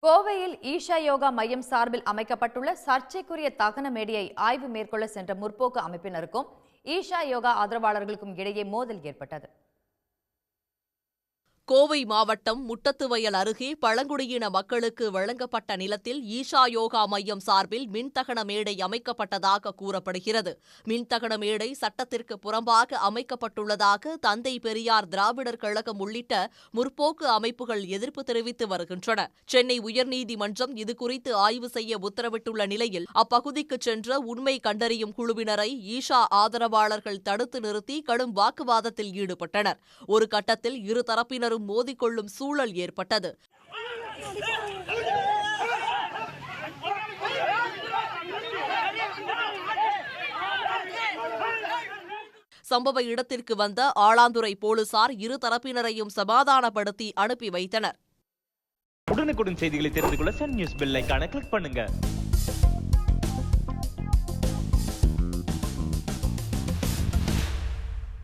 கோவையில் ஈஷா யோகா மையம் சார்பில் அமைக்கப்பட்டுள்ள சர்ச்சைக்குரிய தகன மேடையை ஆய்வு மேற்கொள்ள சென்ற முற்போக்கு அமைப்பினருக்கும் ஈஷா யோகா ஆதரவாளர்களுக்கும் இடையே மோதல் ஏற்பட்டது. கோவை மாவட்டம் முட்டத்துவயல் அருகே பழங்குடியின மக்களுக்கு வழங்கப்பட்ட நிலத்தில் ஈஷா யோகா மையம் சார்பில் மின்தகன மேடை அமைக்கப்பட்டதாக கூறப்படுகிறது. மின்தகன மேடை சட்டத்திற்கு புறம்பாக அமைக்கப்பட்டுள்ளதாக தந்தை பெரியார் திராவிடர் கழகம் உள்ளிட்ட முற்போக்கு அமைப்புகள் எதிர்ப்பு தெரிவித்து வருகின்றன. சென்னை உயர்நீதிமன்றம் இதுகுறித்து ஆய்வு செய்ய உத்தரவிட்டுள்ள நிலையில் அப்பகுதிக்கு சென்ற உண்மை கண்டறியும் குழுவினரை ஈஷா ஆதரவாளர்கள் தடுத்து நிறுத்தி கடும் வாக்குவாதத்தில் ஈடுபட்டனர். ஒரு கட்டத்தில் இரு தரப்பினர் மோதிக்கொள்ளும் சூழல் ஏற்பட்டது. சம்பவ இடத்திற்கு வந்த ஆளாந்துறை போலீசார் இரு தரப்பினரையும் சமாதானப்படுத்தி அனுப்பி வைத்தனர். உடனுக்குடன் செய்திகளை தெரிந்து கொள்ள சன் நியூஸ் பெல் ஐகானை கிளிக் பண்ணுங்க.